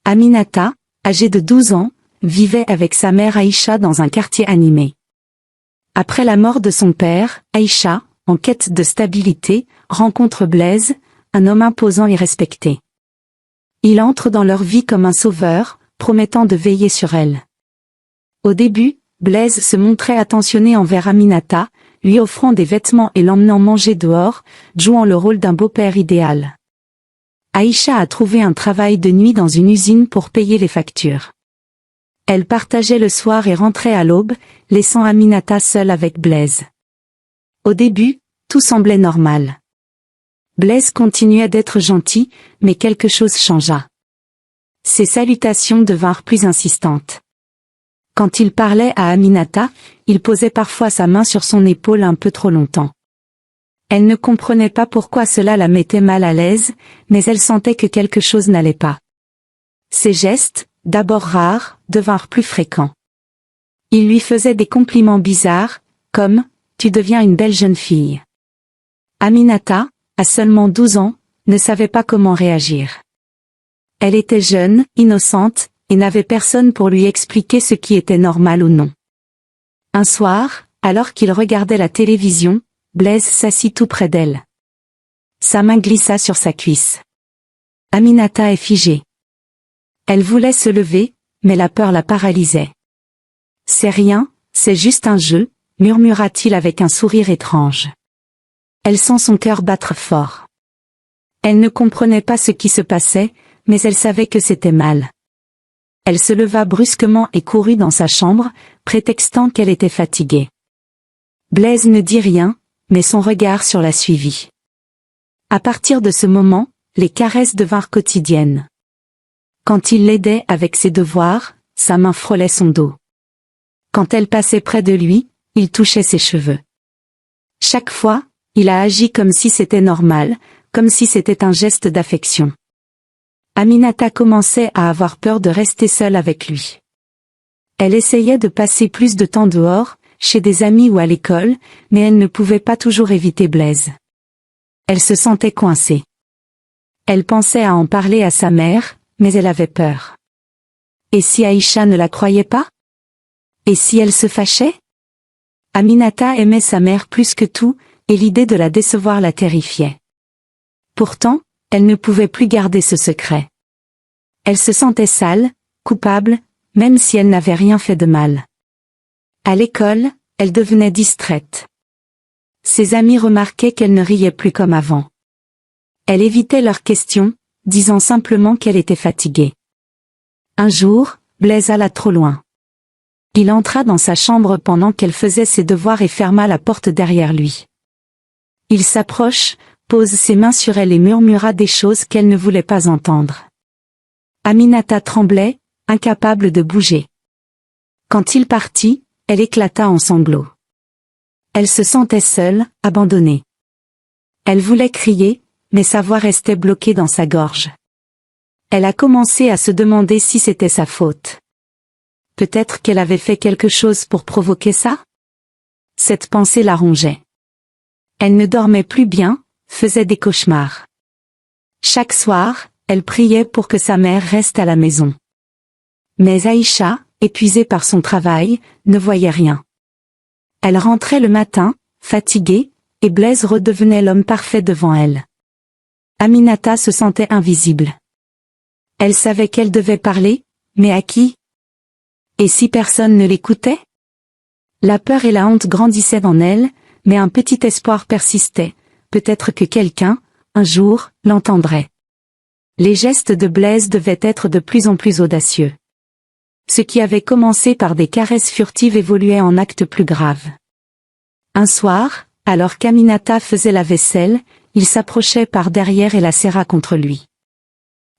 Aminata, âgée de 12 ans, vivait avec sa mère Aïcha dans un quartier animé. Après la mort de son père, Aïcha, en quête de stabilité, rencontre Blaise, un homme imposant et respecté. Il entre dans leur vie comme un sauveur, promettant de veiller sur elle. Au début, Blaise se montrait attentionné envers Aminata, lui offrant des vêtements et l'emmenant manger dehors, jouant le rôle d'un beau-père idéal. Aïcha a trouvé un travail de nuit dans une usine pour payer les factures. Elle partageait le soir et rentrait à l'aube, laissant Aminata seule avec Blaise. Au début, tout semblait normal. Blaise continuait d'être gentil, mais quelque chose changea. Ses salutations devinrent plus insistantes. Quand il parlait à Aminata, il posait parfois sa main sur son épaule un peu trop longtemps. Elle ne comprenait pas pourquoi cela la mettait mal à l'aise, mais elle sentait que quelque chose n'allait pas. Ses gestes, d'abord rares, devinrent plus fréquents. Il lui faisait des compliments bizarres, comme « Tu deviens une belle jeune fille ». Aminata, à seulement 12 ans, ne savait pas comment réagir. Elle était jeune, innocente, et n'avait personne pour lui expliquer ce qui était normal ou non. Un soir, alors qu'il regardait la télévision, Blaise s'assit tout près d'elle. Sa main glissa sur sa cuisse. Aminata est figée. Elle voulait se lever, mais la peur la paralysait. « C'est rien, c'est juste un jeu », murmura-t-il avec un sourire étrange. Elle sent son cœur battre fort. Elle ne comprenait pas ce qui se passait, mais elle savait que c'était mal. Elle se leva brusquement et courut dans sa chambre, prétextant qu'elle était fatiguée. Blaise ne dit rien, mais son regard sur la suivit. À partir de ce moment, les caresses devinrent quotidiennes. Quand il l'aidait avec ses devoirs, sa main frôlait son dos. Quand elle passait près de lui, il touchait ses cheveux. Chaque fois, il a agi comme si c'était normal, comme si c'était un geste d'affection. Aminata commençait à avoir peur de rester seule avec lui. Elle essayait de passer plus de temps dehors, chez des amis ou à l'école, mais elle ne pouvait pas toujours éviter Blaise. Elle se sentait coincée. Elle pensait à en parler à sa mère, mais elle avait peur. Et si Aïcha ne la croyait pas? Et si elle se fâchait? Aminata aimait sa mère plus que tout, et l'idée de la décevoir la terrifiait. Pourtant, elle ne pouvait plus garder ce secret. Elle se sentait sale, coupable, même si elle n'avait rien fait de mal. À l'école, elle devenait distraite. Ses amis remarquaient qu'elle ne riait plus comme avant. Elle évitait leurs questions, disant simplement qu'elle était fatiguée. Un jour, Blaise alla trop loin. Il entra dans sa chambre pendant qu'elle faisait ses devoirs et ferma la porte derrière lui. Il s'approche, pose ses mains sur elle et murmura des choses qu'elle ne voulait pas entendre. Aminata tremblait, incapable de bouger. Quand il partit, elle éclata en sanglots. Elle se sentait seule, abandonnée. Elle voulait crier, mais sa voix restait bloquée dans sa gorge. Elle a commencé à se demander si c'était sa faute. Peut-être qu'elle avait fait quelque chose pour provoquer ça? Cette pensée la rongeait. Elle ne dormait plus bien, faisait des cauchemars. Chaque soir, elle priait pour que sa mère reste à la maison. Mais Aïcha, épuisée par son travail, ne voyait rien. Elle rentrait le matin, fatiguée, et Blaise redevenait l'homme parfait devant elle. Aminata se sentait invisible. Elle savait qu'elle devait parler, mais à qui? Et si personne ne l'écoutait? La peur et la honte grandissaient en elle, mais un petit espoir persistait, peut-être que quelqu'un, un jour, l'entendrait. Les gestes de Blaise devaient être de plus en plus audacieux. Ce qui avait commencé par des caresses furtives évoluait en actes plus graves. Un soir, alors qu'Aminata faisait la vaisselle, il s'approchait par derrière et la serra contre lui.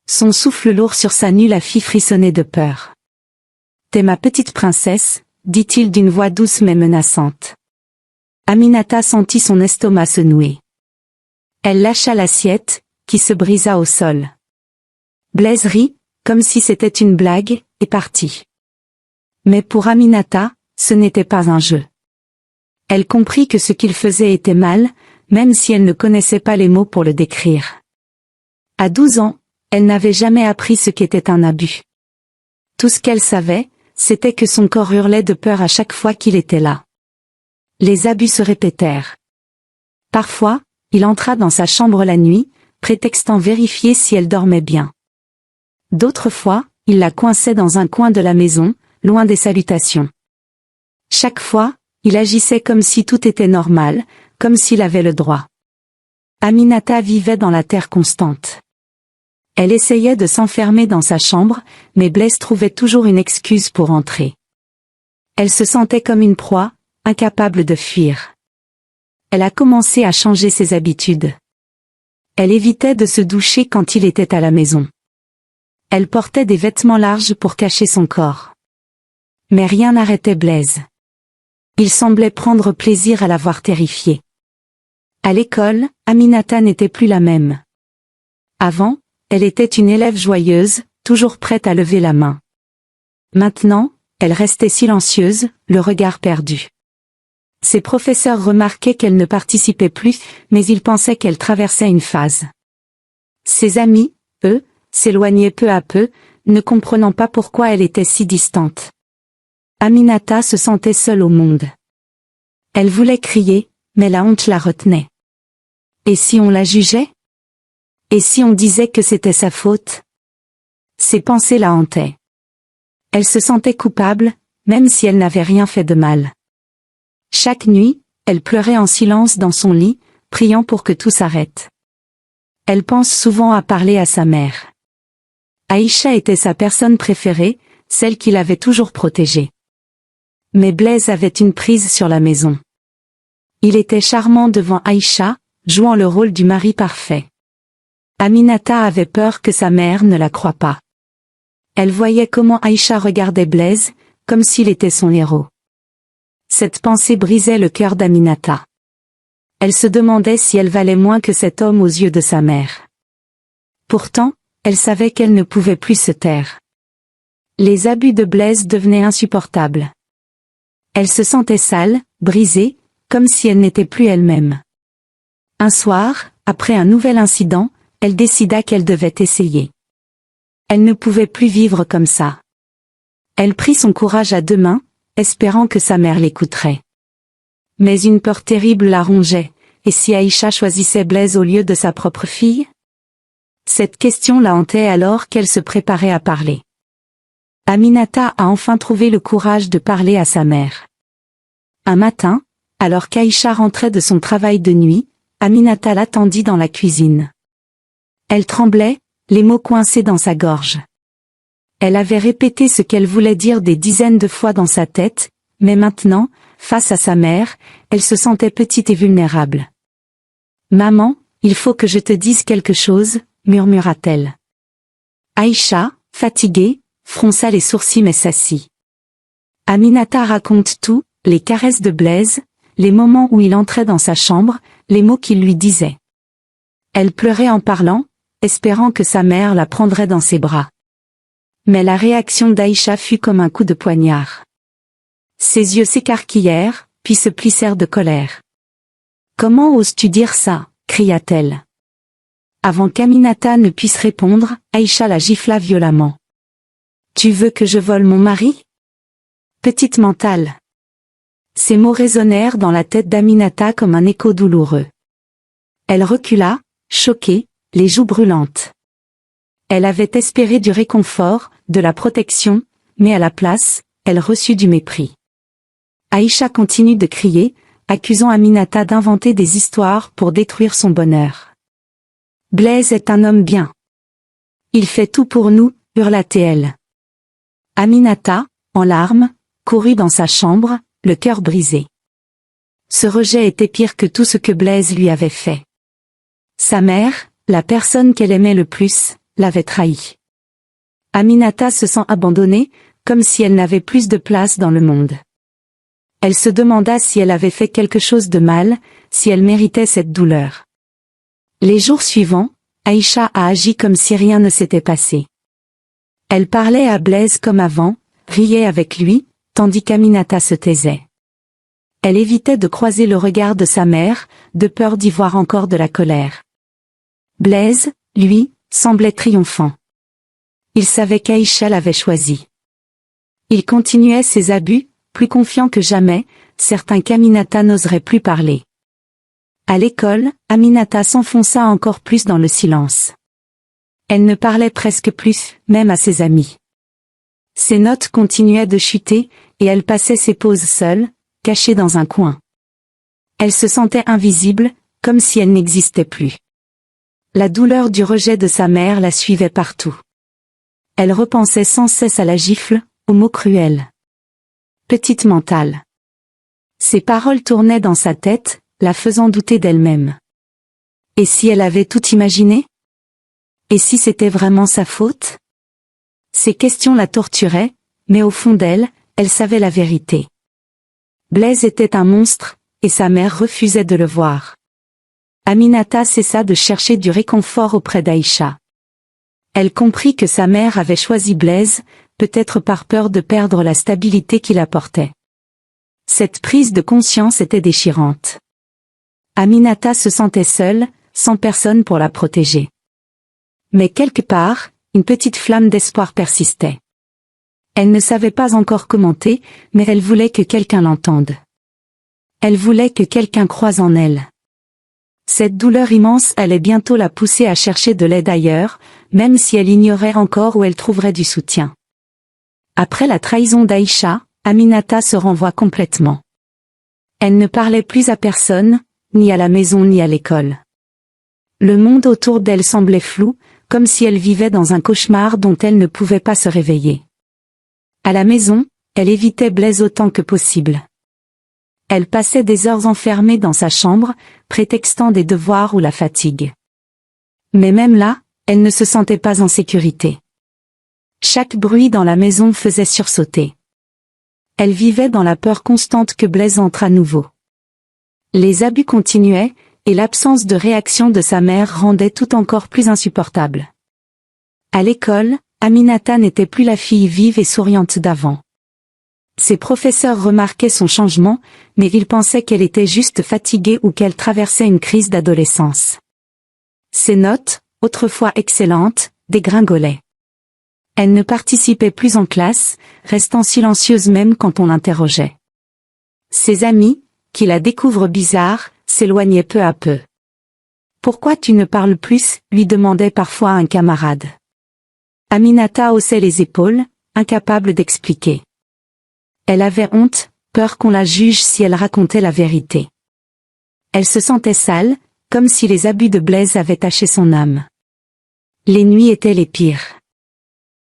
Son souffle lourd sur sa nuque la fit frissonner de peur. « T'es ma petite princesse », dit-il d'une voix douce mais menaçante. Aminata sentit son estomac se nouer. Elle lâcha l'assiette, qui se brisa au sol. Blaise rit, comme si c'était une blague, et partit. Mais pour Aminata, ce n'était pas un jeu. Elle comprit que ce qu'il faisait était mal, même si elle ne connaissait pas les mots pour le décrire. À 12 ans, Elle n'avait jamais appris ce qu'était un abus. Tout ce qu'elle savait, c'était que son corps hurlait de peur à chaque fois qu'il était là. Les abus se répétèrent. Parfois, il entra dans sa chambre la nuit, prétextant vérifier si elle dormait bien. D'autres fois, il la coinçait dans un coin de la maison, loin des salutations. Chaque fois, il agissait comme si tout était normal, comme s'il avait le droit. Aminata vivait dans la terre constante. Elle essayait de s'enfermer dans sa chambre, mais Blaise trouvait toujours une excuse pour entrer. Elle se sentait comme une proie, incapable de fuir. Elle a commencé à changer ses habitudes. Elle évitait de se doucher quand il était à la maison. Elle portait des vêtements larges pour cacher son corps. Mais rien n'arrêtait Blaise. Il semblait prendre plaisir à la voir terrifiée. À l'école, Aminata n'était plus la même. Avant, elle était une élève joyeuse, toujours prête à lever la main. Maintenant, elle restait silencieuse, le regard perdu. Ses professeurs remarquaient qu'elle ne participait plus, mais ils pensaient qu'elle traversait une phase. Ses amis, eux, s'éloignaient peu à peu, ne comprenant pas pourquoi elle était si distante. Aminata se sentait seule au monde. Elle voulait crier, mais la honte la retenait. Et si on la jugeait? Et si on disait que c'était sa faute? Ses pensées la hantaient. Elle se sentait coupable, même si elle n'avait rien fait de mal. Chaque nuit, elle pleurait en silence dans son lit, priant pour que tout s'arrête. Elle pense souvent à parler à sa mère. Aïcha était sa personne préférée, celle qui l'avait toujours protégée. Mais Blaise avait une prise sur la maison. Il était charmant devant Aïcha, jouant le rôle du mari parfait. Aminata avait peur que sa mère ne la croie pas. Elle voyait comment Aïcha regardait Blaise, comme s'il était son héros. Cette pensée brisait le cœur d'Aminata. Elle se demandait si elle valait moins que cet homme aux yeux de sa mère. Pourtant, elle savait qu'elle ne pouvait plus se taire. Les abus de Blaise devenaient insupportables. Elle se sentait sale, brisée, comme si elle n'était plus elle-même. Un soir, après un nouvel incident, elle décida qu'elle devait essayer. Elle ne pouvait plus vivre comme ça. Elle prit son courage à deux mains, espérant que sa mère l'écouterait. Mais une peur terrible la rongeait, et si Aïcha choisissait Blaise au lieu de sa propre fille? Cette question la hantait alors qu'elle se préparait à parler. Aminata a enfin trouvé le courage de parler à sa mère. Un matin, alors qu'Aïcha rentrait de son travail de nuit, Aminata l'attendit dans la cuisine. Elle tremblait, les mots coincés dans sa gorge. Elle avait répété ce qu'elle voulait dire des dizaines de fois dans sa tête, mais maintenant, face à sa mère, elle se sentait petite et vulnérable. « Maman, il faut que je te dise quelque chose », murmura-t-elle. Aïcha, fatiguée, fronça les sourcils mais s'assit. Aminata raconte tout, les caresses de Blaise, les moments où il entrait dans sa chambre, les mots qu'il lui disait. Elle pleurait en parlant, espérant que sa mère la prendrait dans ses bras. Mais la réaction d'Aïcha fut comme un coup de poignard. Ses yeux s'écarquillèrent, puis se plissèrent de colère. « Comment oses-tu dire ça ?» cria-t-elle. Avant qu'Aminata ne puisse répondre, Aïcha la gifla violemment. « Tu veux que je vole mon mari ? Petite mentale !» Ces mots résonnèrent dans la tête d'Aminata comme un écho douloureux. Elle recula, choquée, les joues brûlantes. Elle avait espéré du réconfort, de la protection, mais à la place, elle reçut du mépris. Aïcha continue de crier, accusant Aminata d'inventer des histoires pour détruire son bonheur. « Blaise est un homme bien. Il fait tout pour nous », hurla-t-elle. Aminata, en larmes, courut dans sa chambre, le cœur brisé. Ce rejet était pire que tout ce que Blaise lui avait fait. Sa mère, la personne qu'elle aimait le plus, l'avait trahi. Aminata se sent abandonnée, comme si elle n'avait plus de place dans le monde. Elle se demanda si elle avait fait quelque chose de mal, si elle méritait cette douleur. Les jours suivants, Aïcha a agi comme si rien ne s'était passé. Elle parlait à Blaise comme avant, riait avec lui, tandis qu'Aminata se taisait. Elle évitait de croiser le regard de sa mère, de peur d'y voir encore de la colère. Blaise, lui, semblait triomphant. Il savait qu'Aïcha l'avait choisi. Il continuait ses abus, plus confiant que jamais, certain qu'Aminata n'oserait plus parler. À l'école, Aminata s'enfonça encore plus dans le silence. Elle ne parlait presque plus, même à ses amis. Ses notes continuaient de chuter, et elle passait ses pauses seule, cachée dans un coin. Elle se sentait invisible, comme si elle n'existait plus. La douleur du rejet de sa mère la suivait partout. Elle repensait sans cesse à la gifle, aux mots cruels. Petite mentale. Ces paroles tournaient dans sa tête, la faisant douter d'elle-même. Et si elle avait tout imaginé? Et si c'était vraiment sa faute? Ces questions la torturaient, mais au fond d'elle, elle savait la vérité. Blaise était un monstre, et sa mère refusait de le voir. Aminata cessa de chercher du réconfort auprès d'Aïcha. Elle comprit que sa mère avait choisi Blaise, peut-être par peur de perdre la stabilité qu'il apportait. Cette prise de conscience était déchirante. Aminata se sentait seule, sans personne pour la protéger. Mais quelque part, une petite flamme d'espoir persistait. Elle ne savait pas encore commenter, mais elle voulait que quelqu'un l'entende. Elle voulait que quelqu'un croie en elle. Cette douleur immense allait bientôt la pousser à chercher de l'aide ailleurs, même si elle ignorait encore où elle trouverait du soutien. Après la trahison d'Aïcha, Aminata se renvoie complètement. Elle ne parlait plus à personne, ni à la maison ni à l'école. Le monde autour d'elle semblait flou, comme si elle vivait dans un cauchemar dont elle ne pouvait pas se réveiller. À la maison, elle évitait Blaise autant que possible. Elle passait des heures enfermée dans sa chambre, prétextant des devoirs ou la fatigue. Mais même là, elle ne se sentait pas en sécurité. Chaque bruit dans la maison faisait sursauter. Elle vivait dans la peur constante que Blaise entre à nouveau. Les abus continuaient, et l'absence de réaction de sa mère rendait tout encore plus insupportable. À l'école, Aminata n'était plus la fille vive et souriante d'avant. Ses professeurs remarquaient son changement, mais ils pensaient qu'elle était juste fatiguée ou qu'elle traversait une crise d'adolescence. Ses notes, autrefois excellentes, dégringolaient. Elle ne participait plus en classe, restant silencieuse même quand on l'interrogeait. Ses amis, qui la découvrent bizarre, s'éloignaient peu à peu. « Pourquoi tu ne parles plus ?» lui demandait parfois un camarade. Aminata haussait les épaules, incapable d'expliquer. Elle avait honte, peur qu'on la juge si elle racontait la vérité. Elle se sentait sale, comme si les abus de Blaise avaient taché son âme. Les nuits étaient les pires.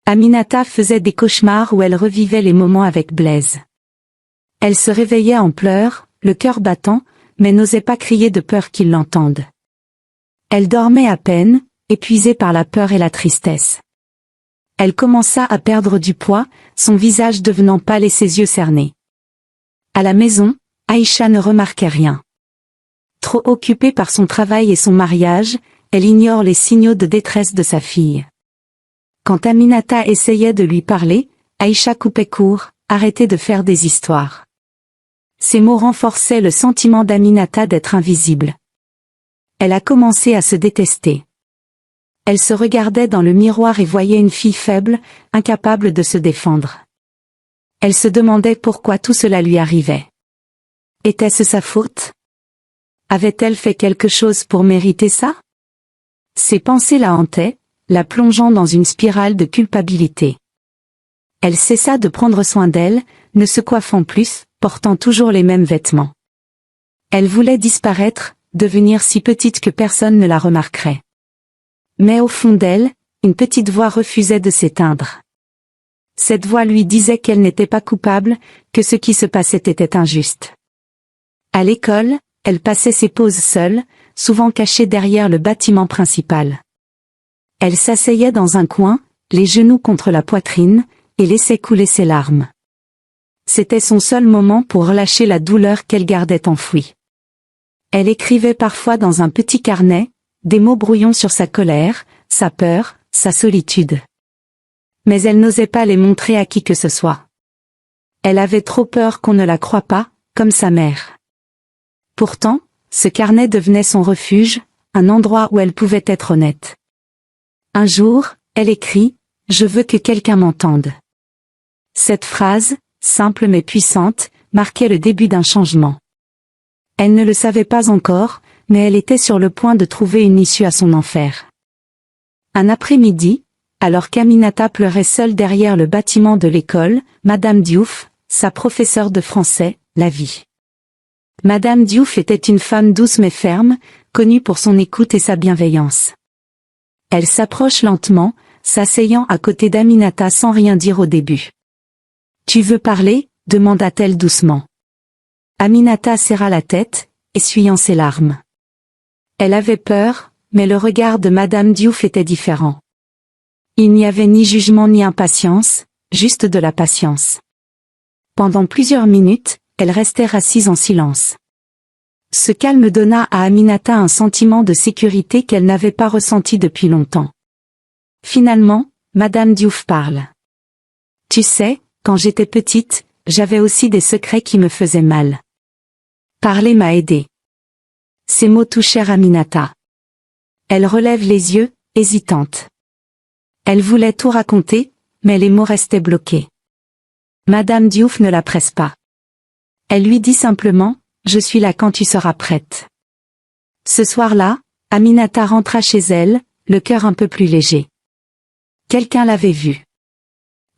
Aminata faisait des cauchemars où elle revivait les moments avec Blaise. Elle se réveillait en pleurs, le cœur battant, mais n'osait pas crier de peur qu'ils l'entendent. Elle dormait à peine, épuisée par la peur et la tristesse. Elle commença à perdre du poids, son visage devenant pâle et ses yeux cernés. À la maison, Aïcha ne remarquait rien. Trop occupée par son travail et son mariage, elle ignore les signaux de détresse de sa fille. Quand Aminata essayait de lui parler, Aïcha coupait court, arrêtait de faire des histoires. Ces mots renforçaient le sentiment d'Aminata d'être invisible. Elle a commencé à se détester. Elle se regardait dans le miroir et voyait une fille faible, incapable de se défendre. Elle se demandait pourquoi tout cela lui arrivait. Était-ce sa faute? Avait-elle fait quelque chose pour mériter ça? Ses pensées la hantaient, la plongeant dans une spirale de culpabilité. Elle cessa de prendre soin d'elle, ne se coiffant plus, portant toujours les mêmes vêtements. Elle voulait disparaître, devenir si petite que personne ne la remarquerait. Mais au fond d'elle, une petite voix refusait de s'éteindre. Cette voix lui disait qu'elle n'était pas coupable, que ce qui se passait était injuste. À l'école, elle passait ses pauses seule, souvent cachée derrière le bâtiment principal. Elle s'asseyait dans un coin, les genoux contre la poitrine, et laissait couler ses larmes. C'était son seul moment pour relâcher la douleur qu'elle gardait enfouie. Elle écrivait parfois dans un petit carnet, des mots brouillons sur sa colère, sa peur, sa solitude. Mais elle n'osait pas les montrer à qui que ce soit. Elle avait trop peur qu'on ne la croie pas, comme sa mère. Pourtant, ce carnet devenait son refuge, un endroit où elle pouvait être honnête. Un jour, elle écrit « Je veux que quelqu'un m'entende ». Cette phrase, simple mais puissante, marquait le début d'un changement. Elle ne le savait pas encore, mais elle était sur le point de trouver une issue à son enfer. Un après-midi, alors qu'Aminata pleurait seule derrière le bâtiment de l'école, Madame Diouf, sa professeure de français, la vit. Madame Diouf était une femme douce mais ferme, connue pour son écoute et sa bienveillance. Elle s'approche lentement, s'asseyant à côté d'Aminata sans rien dire au début. « Tu veux parler ?» demanda-t-elle doucement. Aminata serra la tête, essuyant ses larmes. Elle avait peur, mais le regard de Madame Diouf était différent. Il n'y avait ni jugement ni impatience, juste de la patience. Pendant plusieurs minutes, elles restèrent assises en silence. Ce calme donna à Aminata un sentiment de sécurité qu'elle n'avait pas ressenti depuis longtemps. Finalement, Madame Diouf parle. « Tu sais, quand j'étais petite, j'avais aussi des secrets qui me faisaient mal. Parler m'a aidée. » Ces mots touchèrent Aminata. Elle relève les yeux, hésitante. Elle voulait tout raconter, mais les mots restaient bloqués. Madame Diouf ne la presse pas. Elle lui dit simplement « Je suis là quand tu seras prête. » Ce soir-là, Aminata rentra chez elle, le cœur un peu plus léger. Quelqu'un l'avait vue.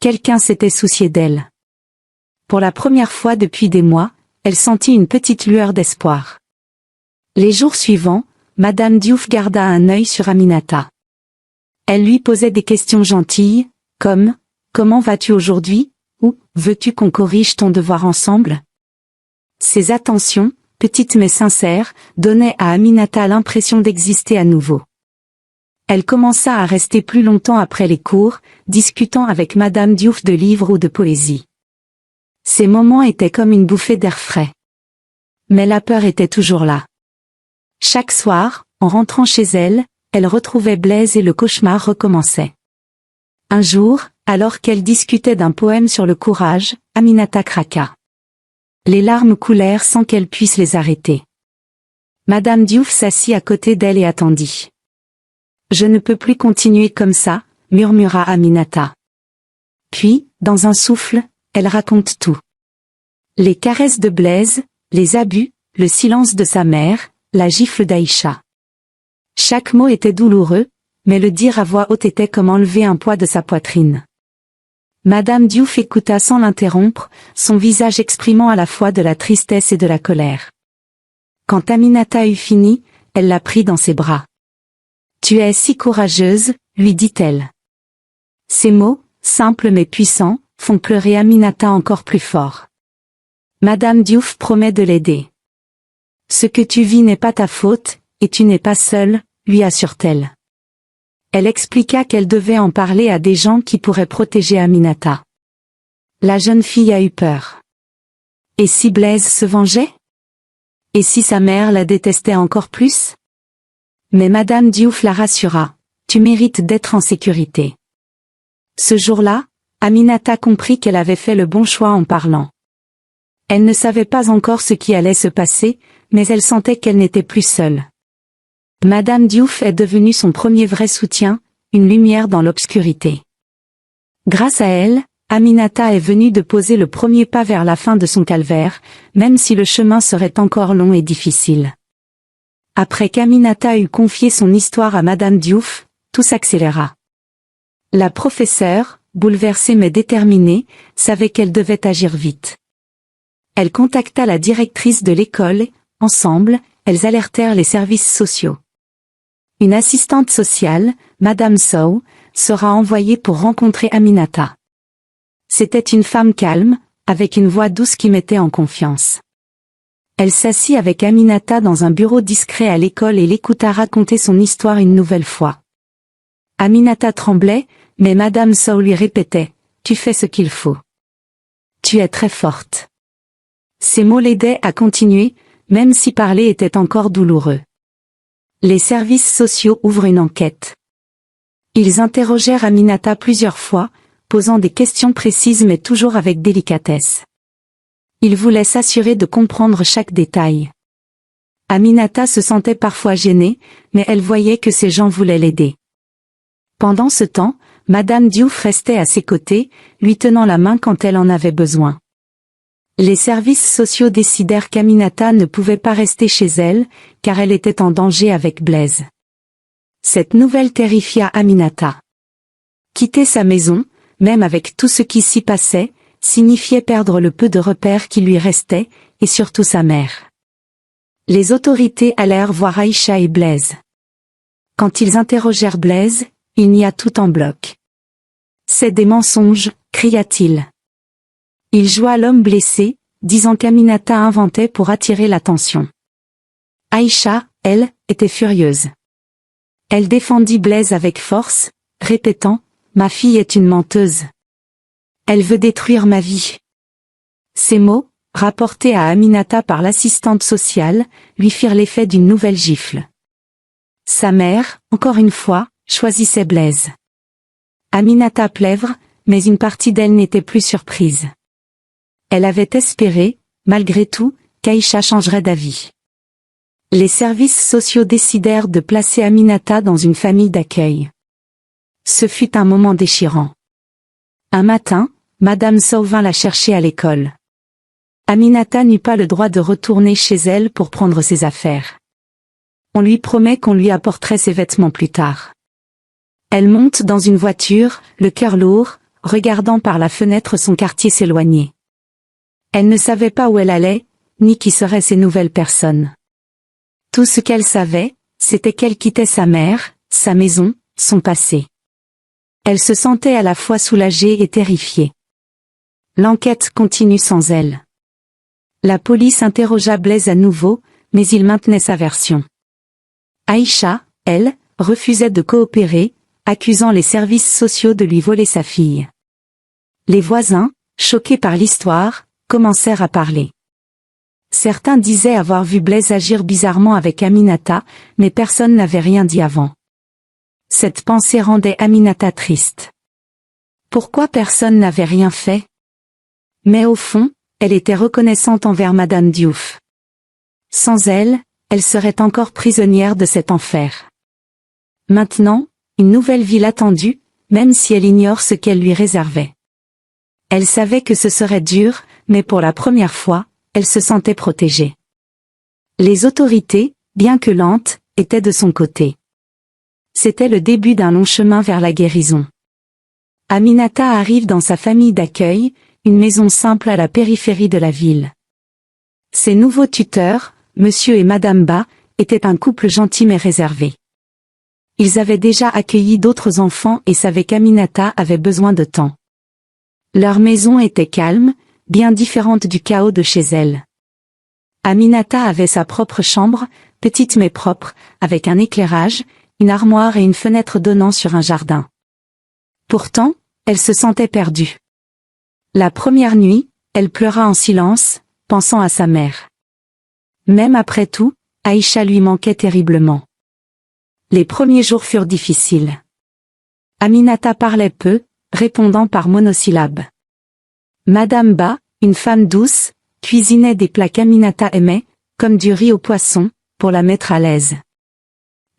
Quelqu'un s'était soucié d'elle. Pour la première fois depuis des mois, elle sentit une petite lueur d'espoir. Les jours suivants, Madame Diouf garda un œil sur Aminata. Elle lui posait des questions gentilles, comme « Comment vas-tu aujourd'hui ?» ou « Veux-tu qu'on corrige ton devoir ensemble ?» Ces attentions, petites mais sincères, donnaient à Aminata l'impression d'exister à nouveau. Elle commença à rester plus longtemps après les cours, discutant avec Madame Diouf de livres ou de poésie. Ces moments étaient comme une bouffée d'air frais. Mais la peur était toujours là. Chaque soir, en rentrant chez elle, elle retrouvait Blaise et le cauchemar recommençait. Un jour, alors qu'elle discutait d'un poème sur le courage, Aminata craqua. Les larmes coulèrent sans qu'elle puisse les arrêter. Madame Diouf s'assit à côté d'elle et attendit. « Je ne peux plus continuer comme ça », murmura Aminata. Puis, dans un souffle, elle raconte tout. Les caresses de Blaise, les abus, le silence de sa mère, la gifle d'Aïcha. Chaque mot était douloureux, mais le dire à voix haute était comme enlever un poids de sa poitrine. Madame Diouf écouta sans l'interrompre, son visage exprimant à la fois de la tristesse et de la colère. Quand Aminata eut fini, elle la prit dans ses bras. « Tu es si courageuse », lui dit-elle. Ces mots, simples mais puissants, font pleurer Aminata encore plus fort. Madame Diouf promet de l'aider. « Ce que tu vis n'est pas ta faute, et tu n'es pas seule », lui assure-t-elle. Elle expliqua qu'elle devait en parler à des gens qui pourraient protéger Aminata. La jeune fille a eu peur. Et si Blaise se vengeait? Et si sa mère la détestait encore plus? Mais Madame Diouf la rassura. « Tu mérites d'être en sécurité. » Ce jour-là, Aminata comprit qu'elle avait fait le bon choix en parlant. Elle ne savait pas encore ce qui allait se passer, mais elle sentait qu'elle n'était plus seule. Madame Diouf est devenue son premier vrai soutien, une lumière dans l'obscurité. Grâce à elle, Aminata est venue de poser le premier pas vers la fin de son calvaire, même si le chemin serait encore long et difficile. Après qu'Aminata eut confié son histoire à Madame Diouf, tout s'accéléra. La professeure, bouleversée mais déterminée, savait qu'elle devait agir vite. Elle contacta la directrice de l'école et, ensemble, elles alertèrent les services sociaux. Une assistante sociale, Madame Sow, sera envoyée pour rencontrer Aminata. C'était une femme calme, avec une voix douce qui mettait en confiance. Elle s'assit avec Aminata dans un bureau discret à l'école et l'écouta raconter son histoire une nouvelle fois. Aminata tremblait, mais Madame Sow lui répétait « Tu fais ce qu'il faut. Tu es très forte. » Ces mots l'aidaient à continuer, même si parler était encore douloureux. Les services sociaux ouvrent une enquête. Ils interrogèrent Aminata plusieurs fois, posant des questions précises mais toujours avec délicatesse. Ils voulaient s'assurer de comprendre chaque détail. Aminata se sentait parfois gênée, mais elle voyait que ces gens voulaient l'aider. Pendant ce temps, Madame Diouf restait à ses côtés, lui tenant la main quand elle en avait besoin. Les services sociaux décidèrent qu'Aminata ne pouvait pas rester chez elle, car elle était en danger avec Blaise. Cette nouvelle terrifia Aminata. Quitter sa maison, même avec tout ce qui s'y passait, signifiait perdre le peu de repères qui lui restaient, et surtout sa mère. Les autorités allèrent voir Aïcha et Blaise. Quand ils interrogèrent Blaise, il nia tout en bloc. « C'est des mensonges », cria-t-il. Il joua l'homme blessé, disant qu'Aminata inventait pour attirer l'attention. Aïcha, elle, était furieuse. Elle défendit Blaise avec force, répétant « Ma fille est une menteuse. Elle veut détruire ma vie. » Ces mots, rapportés à Aminata par l'assistante sociale, lui firent l'effet d'une nouvelle gifle. Sa mère, encore une fois, choisissait Blaise. Aminata plèvre, mais une partie d'elle n'était plus surprise. Elle avait espéré, malgré tout, qu'Aïcha changerait d'avis. Les services sociaux décidèrent de placer Aminata dans une famille d'accueil. Ce fut un moment déchirant. Un matin, Madame Sow vint la chercher à l'école. Aminata n'eut pas le droit de retourner chez elle pour prendre ses affaires. On lui promet qu'on lui apporterait ses vêtements plus tard. Elle monte dans une voiture, le cœur lourd, regardant par la fenêtre son quartier s'éloigner. Elle ne savait pas où elle allait, ni qui seraient ces nouvelles personnes. Tout ce qu'elle savait, c'était qu'elle quittait sa mère, sa maison, son passé. Elle se sentait à la fois soulagée et terrifiée. L'enquête continue sans elle. La police interrogea Blaise à nouveau, mais il maintenait sa version. Aïcha, elle, refusait de coopérer, accusant les services sociaux de lui voler sa fille. Les voisins, choqués par l'histoire, commencèrent à parler. Certains disaient avoir vu Blaise agir bizarrement avec Aminata, mais personne n'avait rien dit avant. Cette pensée rendait Aminata triste. Pourquoi personne n'avait rien fait? Mais au fond, elle était reconnaissante envers Madame Diouf. Sans elle, elle serait encore prisonnière de cet enfer. Maintenant, une nouvelle vie l'attendait, même si elle ignore ce qu'elle lui réservait. Elle savait que ce serait dur, mais pour la première fois, elle se sentait protégée. Les autorités, bien que lentes, étaient de son côté. C'était le début d'un long chemin vers la guérison. Aminata arrive dans sa famille d'accueil, une maison simple à la périphérie de la ville. Ses nouveaux tuteurs, Monsieur et Madame Ba, étaient un couple gentil mais réservé. Ils avaient déjà accueilli d'autres enfants et savaient qu'Aminata avait besoin de temps. Leur maison était calme, bien différente du chaos de chez elle. Aminata avait sa propre chambre, petite mais propre, avec un éclairage, une armoire et une fenêtre donnant sur un jardin. Pourtant, elle se sentait perdue. La première nuit, elle pleura en silence, pensant à sa mère. Même après tout, Aïcha lui manquait terriblement. Les premiers jours furent difficiles. Aminata parlait peu, répondant par monosyllabes. Madame Ba, une femme douce, cuisinait des plats qu'Aminata aimait, comme du riz au poisson, pour la mettre à l'aise.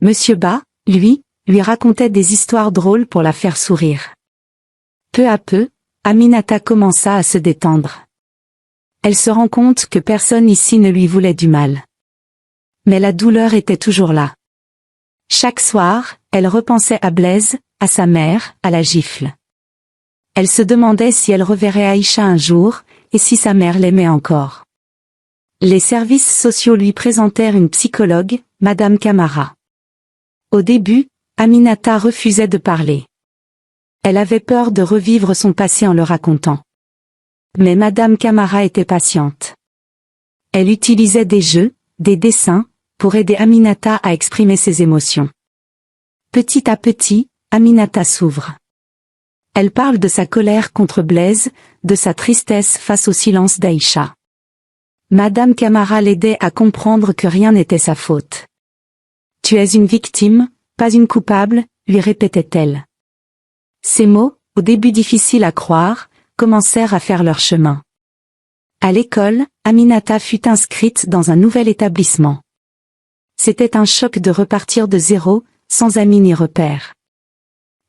Monsieur Ba, lui racontait des histoires drôles pour la faire sourire. Peu à peu, Aminata commença à se détendre. Elle se rend compte que personne ici ne lui voulait du mal. Mais la douleur était toujours là. Chaque soir, elle repensait à Blaise, à sa mère, à la gifle. Elle se demandait si elle reverrait Aïcha un jour, et si sa mère l'aimait encore. Les services sociaux lui présentèrent une psychologue, Madame Camara. Au début, Aminata refusait de parler. Elle avait peur de revivre son passé en le racontant. Mais Madame Camara était patiente. Elle utilisait des jeux, des dessins, pour aider Aminata à exprimer ses émotions. Petit à petit, Aminata s'ouvre. Elle parle de sa colère contre Blaise, de sa tristesse face au silence d'Aïcha. Madame Camara l'aidait à comprendre que rien n'était sa faute. « Tu es une victime, pas une coupable », lui répétait-elle. Ces mots, au début difficiles à croire, commencèrent à faire leur chemin. À l'école, Aminata fut inscrite dans un nouvel établissement. C'était un choc de repartir de zéro, sans amis ni repères.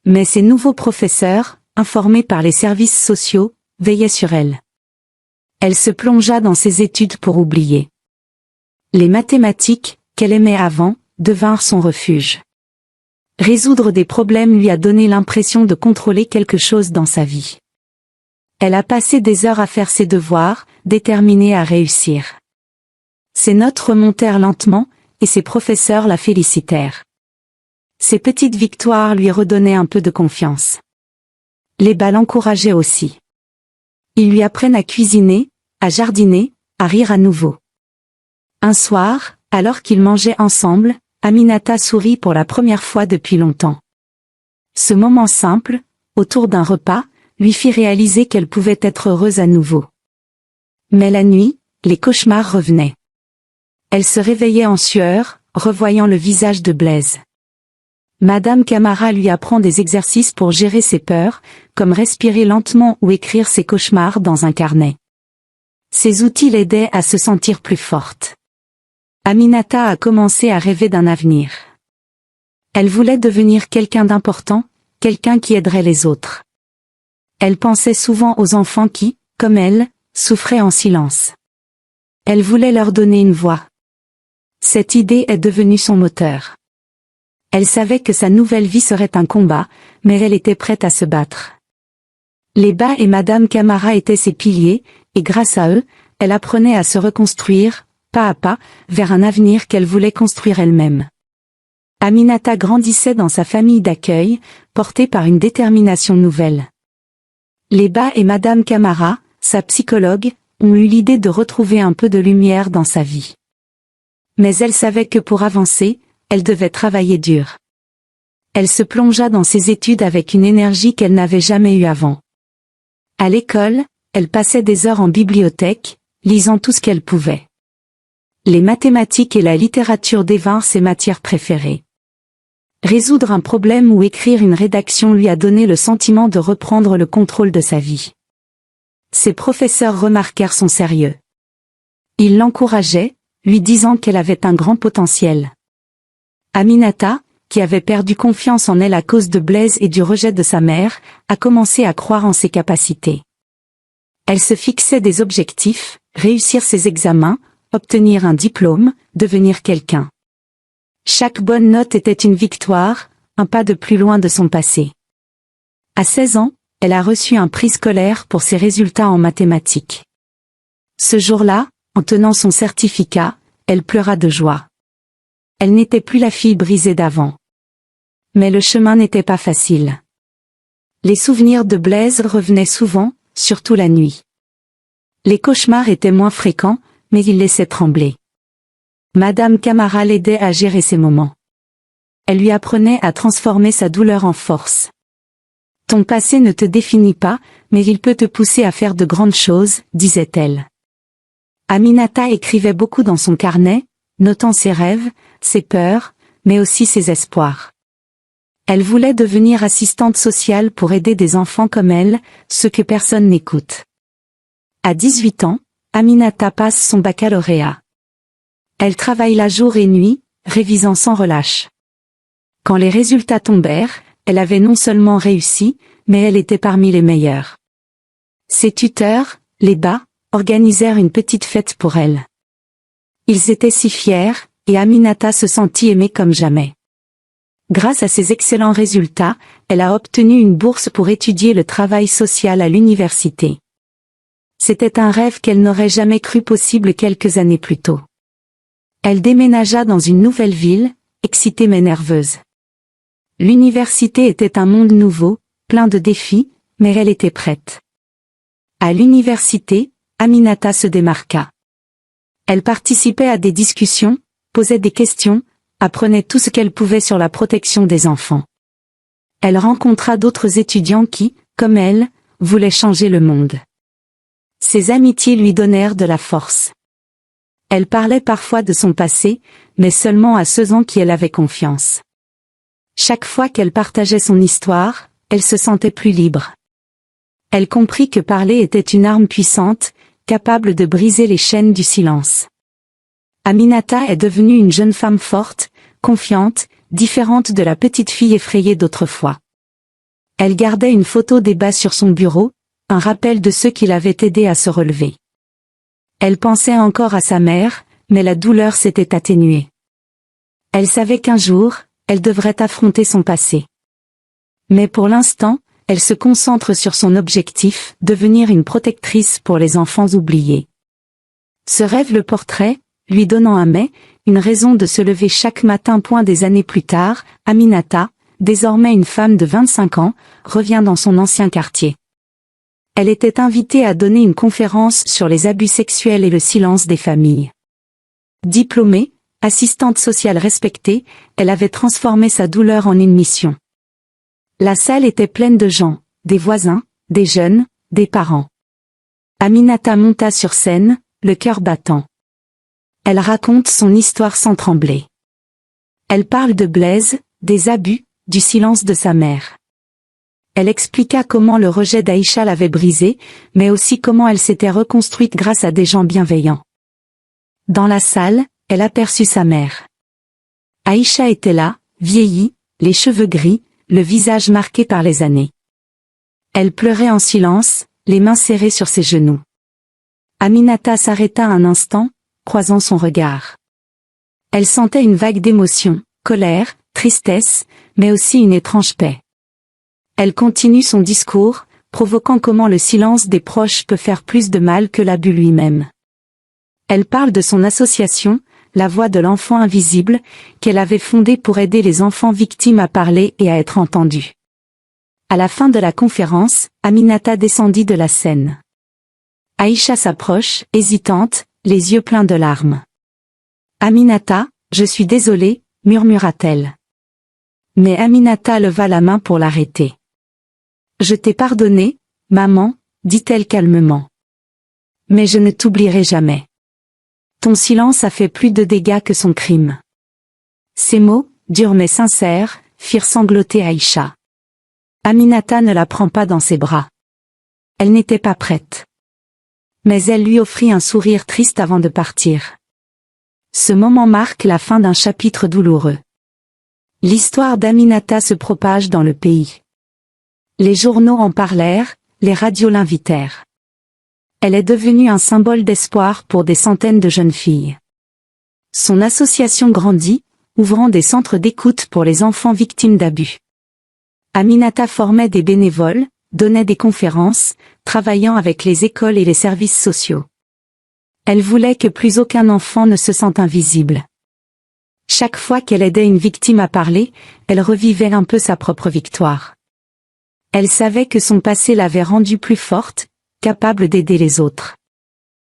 Mais ses nouveaux professeurs, informés par les services sociaux, veillaient sur elle. Elle se plongea dans ses études pour oublier. Les mathématiques, qu'elle aimait avant, devinrent son refuge. Résoudre des problèmes lui a donné l'impression de contrôler quelque chose dans sa vie. Elle a passé des heures à faire ses devoirs, déterminée à réussir. Ses notes remontèrent lentement, et ses professeurs la félicitèrent. Ces petites victoires lui redonnaient un peu de confiance. Les bas l'encourageaient aussi. Ils lui apprennent à cuisiner, à jardiner, à rire à nouveau. Un soir, alors qu'ils mangeaient ensemble, Aminata sourit pour la première fois depuis longtemps. Ce moment simple, autour d'un repas, lui fit réaliser qu'elle pouvait être heureuse à nouveau. Mais la nuit, les cauchemars revenaient. Elle se réveillait en sueur, revoyant le visage de Blaise. Madame Camara lui apprend des exercices pour gérer ses peurs, comme respirer lentement ou écrire ses cauchemars dans un carnet. Ces outils l'aidaient à se sentir plus forte. Aminata a commencé à rêver d'un avenir. Elle voulait devenir quelqu'un d'important, quelqu'un qui aiderait les autres. Elle pensait souvent aux enfants qui, comme elle, souffraient en silence. Elle voulait leur donner une voix. Cette idée est devenue son moteur. Elle savait que sa nouvelle vie serait un combat, mais elle était prête à se battre. Les bas et Madame Camara étaient ses piliers, et grâce à eux, elle apprenait à se reconstruire, pas à pas, vers un avenir qu'elle voulait construire elle-même. Aminata grandissait dans sa famille d'accueil, portée par une détermination nouvelle. Les bas et Madame Camara, sa psychologue, ont eu l'idée de retrouver un peu de lumière dans sa vie. Mais elle savait que pour avancer, elle devait travailler dur. Elle se plongea dans ses études avec une énergie qu'elle n'avait jamais eue avant. À l'école, elle passait des heures en bibliothèque, lisant tout ce qu'elle pouvait. Les mathématiques et la littérature devinrent ses matières préférées. Résoudre un problème ou écrire une rédaction lui a donné le sentiment de reprendre le contrôle de sa vie. Ses professeurs remarquèrent son sérieux. Ils l'encourageaient, lui disant qu'elle avait un grand potentiel. Aminata, qui avait perdu confiance en elle à cause de Blaise et du rejet de sa mère, a commencé à croire en ses capacités. Elle se fixait des objectifs, réussir ses examens, obtenir un diplôme, devenir quelqu'un. Chaque bonne note était une victoire, un pas de plus loin de son passé. À 16 ans, elle a reçu un prix scolaire pour ses résultats en mathématiques. Ce jour-là, en tenant son certificat, elle pleura de joie. Elle n'était plus la fille brisée d'avant. Mais le chemin n'était pas facile. Les souvenirs de Blaise revenaient souvent, surtout la nuit. Les cauchemars étaient moins fréquents, mais ils laissaient trembler. Madame Camara l'aidait à gérer ces moments. Elle lui apprenait à transformer sa douleur en force. Ton passé ne te définit pas, mais il peut te pousser à faire de grandes choses, disait-elle. Aminata écrivait beaucoup dans son carnet, notant ses rêves, ses peurs, mais aussi ses espoirs. Elle voulait devenir assistante sociale pour aider des enfants comme elle, ceux que personne n'écoute. À 18 ans, Aminata passe son baccalauréat. Elle travaille la jour et nuit, révisant sans relâche. Quand les résultats tombèrent, elle avait non seulement réussi, mais elle était parmi les meilleures. Ses tuteurs, les bas, organisèrent une petite fête pour elle. Ils étaient si fiers, et Aminata se sentit aimée comme jamais. Grâce à ses excellents résultats, elle a obtenu une bourse pour étudier le travail social à l'université. C'était un rêve qu'elle n'aurait jamais cru possible quelques années plus tôt. Elle déménagea dans une nouvelle ville, excitée mais nerveuse. L'université était un monde nouveau, plein de défis, mais elle était prête. À l'université, Aminata se démarqua. Elle participait à des discussions, posait des questions, apprenait tout ce qu'elle pouvait sur la protection des enfants. Elle rencontra d'autres étudiants qui, comme elle, voulaient changer le monde. Ses amitiés lui donnèrent de la force. Elle parlait parfois de son passé, mais seulement à ceux en qui elle avait confiance. Chaque fois qu'elle partageait son histoire, elle se sentait plus libre. Elle comprit que parler était une arme puissante, capable de briser les chaînes du silence. Aminata est devenue une jeune femme forte, confiante, différente de la petite fille effrayée d'autrefois. Elle gardait une photo d'Eba sur son bureau, un rappel de ceux qui l'avaient aidée à se relever. Elle pensait encore à sa mère, mais la douleur s'était atténuée. Elle savait qu'un jour, elle devrait affronter son passé. Mais pour l'instant, elle se concentre sur son objectif, devenir une protectrice pour les enfants oubliés. Ce rêve le portrait, lui donnant un mais, une raison de se lever chaque matin. Des années plus tard, Aminata, désormais une femme de 25 ans, revient dans son ancien quartier. Elle était invitée à donner une conférence sur les abus sexuels et le silence des familles. Diplômée, assistante sociale respectée, elle avait transformé sa douleur en une mission. La salle était pleine de gens, des voisins, des jeunes, des parents. Aminata monta sur scène, le cœur battant. Elle raconte son histoire sans trembler. Elle parle de Blaise, des abus, du silence de sa mère. Elle expliqua comment le rejet d'Aïcha l'avait brisée, mais aussi comment elle s'était reconstruite grâce à des gens bienveillants. Dans la salle, elle aperçut sa mère. Aïcha était là, vieillie, les cheveux gris, le visage marqué par les années. Elle pleurait en silence, les mains serrées sur ses genoux. Aminata s'arrêta un instant, croisant son regard. Elle sentait une vague d'émotions, colère, tristesse, mais aussi une étrange paix. Elle continue son discours, provoquant comment le silence des proches peut faire plus de mal que l'abus lui-même. Elle parle de son association, la voix de l'enfant invisible, qu'elle avait fondée pour aider les enfants victimes à parler et à être entendus. À la fin de la conférence, Aminata descendit de la scène. Aïcha s'approche, hésitante, les yeux pleins de larmes. « Aminata, je suis désolée », murmura-t-elle. Mais Aminata leva la main pour l'arrêter. « Je t'ai pardonné, maman », dit-elle calmement. « Mais je ne t'oublierai jamais. Ton silence a fait plus de dégâts que son crime. » Ces mots, durs mais sincères, firent sangloter Aïcha. Aminata ne la prend pas dans ses bras. Elle n'était pas prête. Mais elle lui offrit un sourire triste avant de partir. Ce moment marque la fin d'un chapitre douloureux. L'histoire d'Aminata se propage dans le pays. Les journaux en parlèrent, les radios l'invitèrent. Elle est devenue un symbole d'espoir pour des centaines de jeunes filles. Son association grandit, ouvrant des centres d'écoute pour les enfants victimes d'abus. Aminata formait des bénévoles, donnait des conférences, travaillant avec les écoles et les services sociaux. Elle voulait que plus aucun enfant ne se sente invisible. Chaque fois qu'elle aidait une victime à parler, elle revivait un peu sa propre victoire. Elle savait que son passé l'avait rendue plus forte, capable d'aider les autres.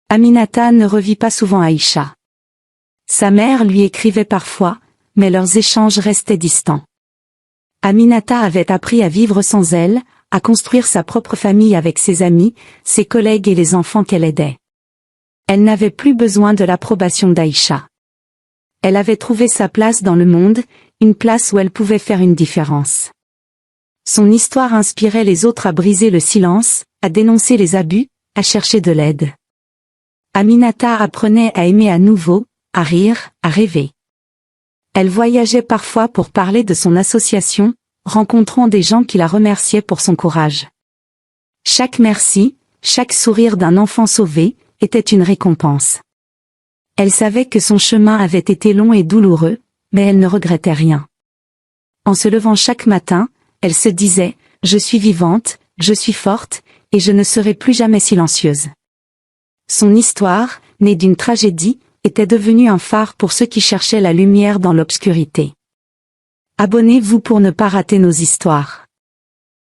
Aminata ne revit pas souvent Aïcha. Sa mère lui écrivait parfois, mais leurs échanges restaient distants. Aminata avait appris à vivre sans elle, à construire sa propre famille avec ses amis, ses collègues et les enfants qu'elle aidait. Elle n'avait plus besoin de l'approbation d'Aïcha. Elle avait trouvé sa place dans le monde, une place où elle pouvait faire une différence. Son histoire inspirait les autres à briser le silence, à dénoncer les abus, à chercher de l'aide. Aminata apprenait à aimer à nouveau, à rire, à rêver. Elle voyageait parfois pour parler de son association, rencontrant des gens qui la remerciaient pour son courage. Chaque merci, chaque sourire d'un enfant sauvé, était une récompense. Elle savait que son chemin avait été long et douloureux, mais elle ne regrettait rien. En se levant chaque matin, elle se disait « Je suis vivante, je suis forte, et je ne serai plus jamais silencieuse ». Son histoire, née d'une tragédie, était devenue un phare pour ceux qui cherchaient la lumière dans l'obscurité. Abonnez-vous pour ne pas rater nos histoires.